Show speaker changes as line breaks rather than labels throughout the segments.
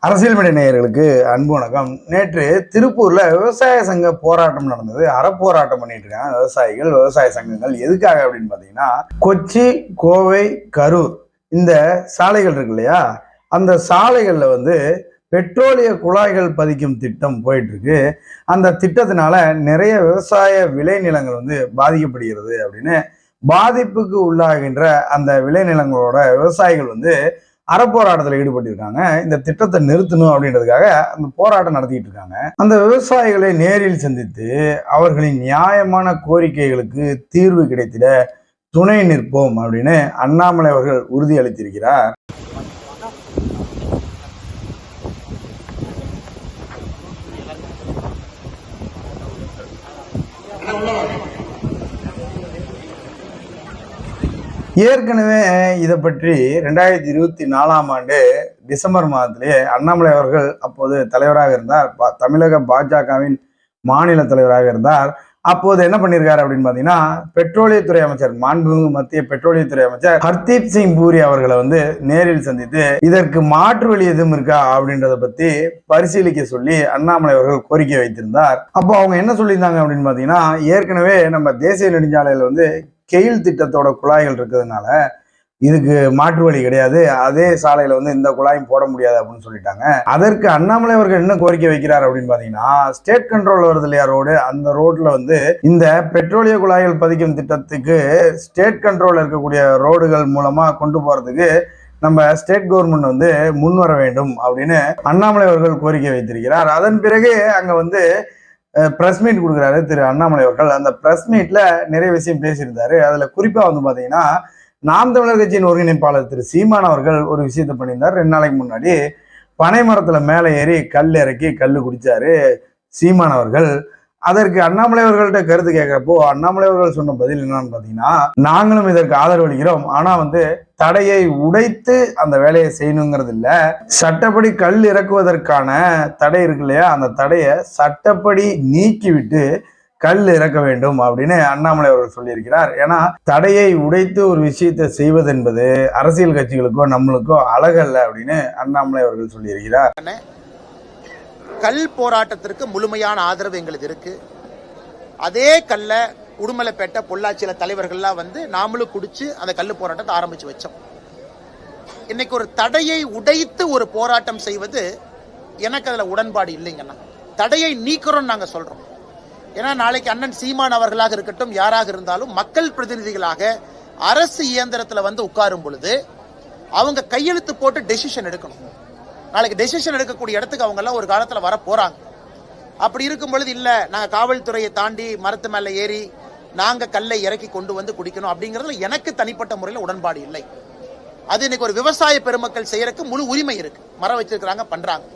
அரசியல் மேடை நேயர்களுக்கு அன்பு வணக்கம். நேற்று திருப்பூர்ல விவசாய சங்க போராட்டம் நடந்தது. அறப்போராட்டம் பண்ணிட்டு இருக்காங்க விவசாயிகள், விவசாய சங்கங்கள். எதுக்காக அப்படின்னு பாத்தீங்கன்னா, கொச்சி, கோவை, கரூர் இந்த சாலைகள் இருக்கு இல்லையா, அந்த சாலைகள்ல பெட்ரோலிய குழாய்கள் பதிக்கும் திட்டம் போயிட்டு இருக்கு. அந்த திட்டத்தினால நிறைய விவசாய விளைநிலங்கள் பாதிக்கப்படுகிறது அப்படின்னு பாதிப்புக்கு உள்ளாகின்ற அந்த விளைநிலங்களோட விவசாயிகள் அறப்போராட்டத்தில் ஈடுபட்டிருக்காங்க. இந்த திட்டத்தை நிறுத்தணும் அப்படின்றதுக்காக அந்த போராட்டம் நடத்திட்டு இருக்காங்க. அந்த விவசாயிகளை நேரில் சந்தித்து அவர்களின் நியாயமான கோரிக்கைகளுக்கு தீர்வு கிடைத்திட துணை நிற்போம் அப்படின்னு அண்ணாமலை அவர்கள் உறுதி அளித்திருக்கிறார். ஏற்கனவே இதை பற்றி 2024ஆம் ஆண்டு டிசம்பர் மாதத்திலேயே அண்ணாமலை அவர்கள் அப்போது தலைவராக இருந்தார், தமிழக பாஜகவின் மாநில தலைவராக இருந்தார். அப்போது என்ன பண்ணியிருக்காரு அப்படின்னு பார்த்தீங்கன்னா, பெட்ரோலியத்துறை அமைச்சர், மாண்புமிகு மத்திய பெட்ரோலியத்துறை அமைச்சர் ஹர்தீப் சிங் பூரி அவர்களை நேரில் சந்தித்து இதற்கு மாற்று வழி எதுவும் இருக்கா அப்படின்றத பத்தி பரிசீலிக்க சொல்லி அண்ணாமலை அவர்கள் கோரிக்கை வைத்திருந்தார். அப்போ அவங்க என்ன சொல்லியிருந்தாங்க அப்படின்னு பார்த்தீங்கன்னா, ஏற்கனவே நம்ம தேசிய நெடுஞ்சாலையில கெயில் திட்டத்தோட குழாய்கள் இருக்கிறதுனால இதுக்கு மாற்று வழி கிடையாது, அதே சாலையில இந்த குழாயும் போட முடியாது அப்படின்னு சொல்லிட்டாங்க. அதற்கு அண்ணாமலை அவர்கள் என்ன கோரிக்கை வைக்கிறார் அப்படின்னு பாத்தீங்கன்னா, ஸ்டேட் கண்ட்ரோல் வருது இல்லையா ரோடு, அந்த ரோட்ல இந்த பெட்ரோலிய குழாய்கள் பதிக்கும் திட்டத்துக்கு ஸ்டேட் கண்ட்ரோல் இருக்கக்கூடிய ரோடுகள் மூலமா கொண்டு போறதுக்கு நம்ம ஸ்டேட் கவர்மெண்ட் முன் வர வேண்டும் அப்படின்னு அண்ணாமலை அவர்கள் கோரிக்கை வைத்திருக்கிறார். அதன் பிறகு அங்க பிரஸ் மீட் கொடுக்குறாரு திரு அண்ணாமலை அவர்கள். அந்த பிரஸ் மீட்ல நிறைய விஷயம் பேசியிருந்தாரு. அதுல குறிப்பா பாத்தீங்கன்னா, நாம் தமிழர் கட்சியின் ஒருங்கிணைப்பாளர் திரு சீமான் அவர்கள் ஒரு விஷயத்த பண்ணியிருந்தார். 2 நாளைக்கு முன்னாடி பனை மரத்துல மேலே ஏறி கல் இறக்கி கல் குடிச்சாரு சீமான் அவர்கள். அதற்கு அண்ணாமலை அவர்கள்ட்ட கருத்து கேட்கிறப்போ அண்ணாமலை அவர்கள் சொன்ன பதில் என்னன்னு பாத்தீங்கன்னா, நாங்களும் இதற்கு ஆதரவு அளிக்கிறோம், ஆனா தடையை உடைத்து அந்த வேலையை செய்யணுங்கிறது இல்ல, சட்டப்படி கல் இறக்குவதற்கான தடை இருக்கு இல்லையா, அந்த தடையை சட்டப்படி நீக்கிவிட்டு கல் இறக்க வேண்டும் அப்படின்னு அண்ணாமலை அவர்கள் சொல்லியிருக்கிறார். ஏன்னா தடையை உடைத்து ஒரு விஷயத்தை செய்வது என்பது அரசியல் கட்சிகளுக்கோ நம்மளுக்கோ அழகல்ல அப்படின்னு அண்ணாமலை அவர்கள் சொல்லியிருக்கிறார்.
கல் போராட்டத்திற்கு முழுமையான ஆதரவு எங்களுக்கு இருக்கு. அதே கல்ல உடுமலைப்பேட்டை, பொள்ளாச்சியில தலைவர்கள்லாம் நாமளும் குடிச்சு அந்த கல் போராட்டத்தை ஆரம்பிச்சு வச்சோம். இன்னைக்கு ஒரு தடையை உடைத்து ஒரு போராட்டம் செய்வது எனக்கு அதுல உடன்பாடு இல்லைங்கன்னா, தடையை நீக்கிறோம் நாங்க சொல்றோம். ஏன்னா நாளைக்கு அண்ணன் சீமான் அவர்களாக இருக்கட்டும், யாராக இருந்தாலும் மக்கள் பிரதிநிதிகளாக அரசு இயந்திரத்துல உட்காரும் பொழுது அவங்க கையெழுத்து போட்டு டெசிஷன் எடுக்கணும். நாளைக்கு டெசிஷன் எடுக்கக்கூடிய இடத்துக்கு அவங்க எல்லாம் ஒரு காலத்துல வர போறாங்க. அப்படி இருக்கும் பொழுது இல்ல நாங்க காவல்துறையை தாண்டி மரத்து மேல ஏறி நாங்க கல்லை இறக்கி கொண்டு குடிக்கணும் அப்படிங்கறதுல எனக்கு தனிப்பட்ட முறையில் உடன்பாடு இல்லை. அது இன்னைக்கு ஒரு விவசாய பெருமக்கள் செய்யறதுக்கு முழு உரிமை இருக்கு, மரம் வச்சிருக்கிறாங்க, பண்றாங்க.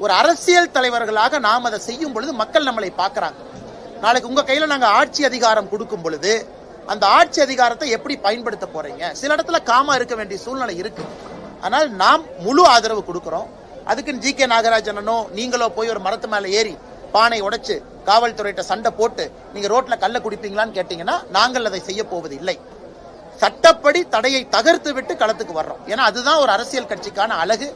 ஒரு அரசியல் தலைவர்களாக நாம் அதை செய்யும் பொழுது மக்கள் நம்மளை பாக்குறாங்க. நாளைக்கு உங்க கையில நாங்க ஆட்சி அதிகாரம் கொடுக்கும் பொழுது அந்த ஆட்சி அதிகாரத்தை எப்படி பயன்படுத்த போறீங்க? சில இடத்துல காமா இருக்க வேண்டிய சூழ்நிலை இருக்கு. ஆனால் நாம் முழு ஆதரவு கொடுக்கிறோம். அதுக்குன்னு ஜி.கே. நாகராஜனோ நீங்களோ போய் ஒரு மரத்து மேல ஏறி பானை உடைச்சு காவல்துறையிட்ட சண்டை போட்டு நீங்க ரோட்ல கல்ல குடிப்பீங்களான்னு கேட்டீங்கன்னா நாங்கள் அதை செய்ய போவது இல்லை. சட்டப்படி தடையை தகர்த்து விட்டு களத்துக்கு வர்றோம். ஏன்னா அதுதான் ஒரு அரசியல் கட்சிக்கான அழகு.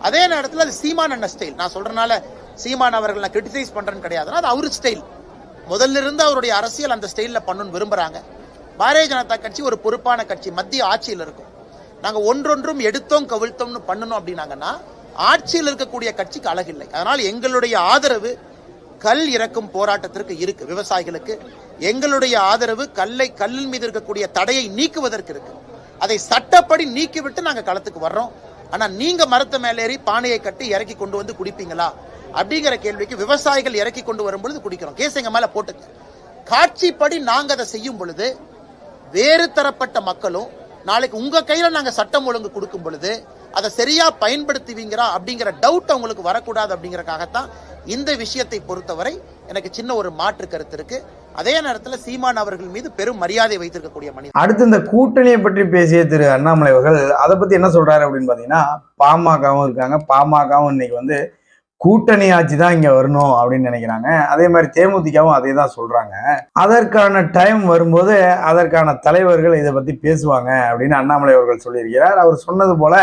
அதே நேரத்தில் அது சீமான் அண்ணன் ஸ்டைல். நான் சொல்றதுனால சீமான் அவர்கள் நான் கிரிட்டிசைஸ் பண்றேன்னு கிடையாது, அது அவரு ஸ்டைல். முதல்ல இருந்து அவருடைய அரசியல் அந்த ஸ்டைல்ல பண்ணணும்னு விரும்புறாங்க. பாரதிய ஜனதா கட்சி ஒரு பொறுப்பான கட்சி, மத்திய ஆட்சியில் இருக்கும். நாங்க ஒன்றொன்றும் எடுத்தோம் கவிழ்த்தோம்னு பண்ணணும் அப்படின்னாங்கன்னா ஆட்சியில் இருக்கக்கூடிய கட்சிக்கு அழகில்லை. அதனால் எங்களுடைய ஆதரவு கல் இறக்கும் போராட்டத்திற்கு இருக்கு. விவசாயிகளுக்கு எங்களுடைய ஆதரவு கல்லின் மீது இருக்கக்கூடிய தடையை நீக்குவதற்கு இருக்கு. அதை சட்டப்படி நீக்கிவிட்டு நாங்க களத்துக்கு வர்றோம். ஆனா நீங்க மரத்த மேலேறி பானையை கட்டி இறக்கி கொண்டு குடிப்பீங்களா அப்படிங்கிற கேள்விக்கு விவசாயிகள் இறக்கி கொண்டு வரும் பொழுது குடிக்கிறோம். கேஸ் எங்க மேல போட்டுங்க. காட்சிப்படி நாங்க அதை செய்யும் பொழுது வேறு தரப்பட்ட மக்களும் நாளைக்கு உங்க கையில நாங்க சட்டம் ஒழுங்கு கொடுக்கும் பொழுது அதை சரியா பயன்படுத்துவீங்களா அப்படிங்கிற டவுட் அவங்களுக்கு வரக்கூடாது அப்படிங்கறக்காகத்தான் இந்த விஷயத்தை பொறுத்தவரை எனக்கு சின்ன ஒரு மாற்று கருத்து இருக்கு. அதே நேரத்தில் சீமான் அவர்கள் மீது பெரும் மரியாதை வைத்திருக்கக்கூடிய மனிதர்.
அடுத்து இந்த கூட்டணியை பற்றி பேசிய திரு அண்ணாமலை அவர்கள் அதை பத்தி என்ன சொல்றாரு அப்படின்னு பாத்தீங்கன்னா, பாமகவும் இருக்காங்க, பாமகவும் இன்னைக்கு கூட்டணி ஆட்சி தான் இங்க வரணும் அப்படின்னு நினைக்கிறாங்க. அதே மாதிரி தேமுதிகவும் அதே தான் சொல்றாங்க. அதற்கான டைம் வரும்போது அதற்கான தலைவர்கள் இதை பத்தி பேசுவாங்க அப்படின்னு அண்ணாமலை அவர்கள் சொல்லியிருக்கிறார். அவர் சொன்னது போல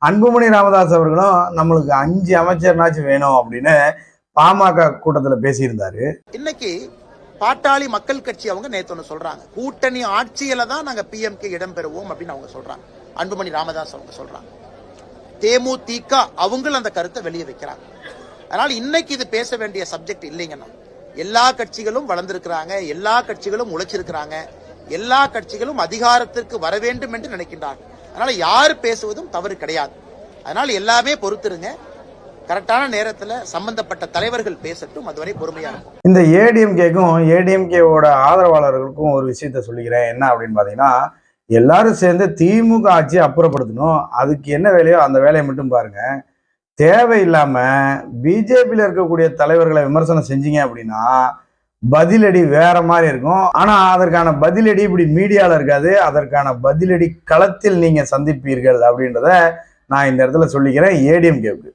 அன்புமணி ராமதாஸ் அவர்களும் நம்மளுக்கு 5 அமைச்சர்னாச்சும் வேணும் அப்படின்னு பாமக கூட்டத்துல பேசியிருந்தாரு.
இன்னைக்கு பாட்டாளி மக்கள் கட்சி அவங்க நேத்து ஒண்ணு சொல்றாங்க, கூட்டணி ஆட்சியில தான் நாங்க பிஎம்கே இடம் பெறுவோம் அப்படின்னு அவங்க சொல்றாங்க. அன்புமணி ராமதாஸ் அவங்க சொல்றாங்க. தேமுதிக அவங்களும் அந்த கருத்தை வெளியே வைக்கிறாங்க. அதனால இன்னைக்கு இது பேச வேண்டிய சப்ஜெக்ட் இல்லைங்கன்னா, எல்லா கட்சிகளும் வளர்ந்திருக்கிறாங்க, எல்லா கட்சிகளும் உழைச்சிருக்கிறாங்க, எல்லா கட்சிகளும் அதிகாரத்திற்கு வர வேண்டும் என்று நினைக்கின்றாங்க. அதனால யார் பேசுவதும் தவறு கிடையாது. அதனால எல்லாமே பொறுத்திருங்க, கரெக்டான நேரத்துல சம்பந்தப்பட்ட தலைவர்கள் பேசட்டும், அதுவரை பொறுமையா இருக்கும்.
இந்த ஏடிஎம்கேக்கும் ஏடிஎம்கேவோட ஆதரவாளர்களுக்கும் ஒரு விஷயத்த சொல்லிக்கிறேன். என்ன அப்படின்னு பாத்தீங்கன்னா, எல்லாரும் சேர்ந்து திமுக ஆட்சியை அப்புறப்படுத்தணும். அதுக்கு என்ன வேலையோ அந்த வேலையை மட்டும் பாருங்க. தேவையில்லாம பிஜேபியில இருக்கக்கூடிய தலைவர்களை விமர்சனம் செஞ்சீங்க அப்படின்னா பதிலடி வேற மாதிரி இருக்கும். ஆனா அதற்கான பதிலடி இப்படி மீடியால இருக்காது. அதற்கான பதிலடி களத்தில் நீங்க சந்திப்பீர்கள் அப்படின்றத நான் இந்த இடத்துல சொல்லிக்கிறேன் ஏடிஎம்கேவுக்கு.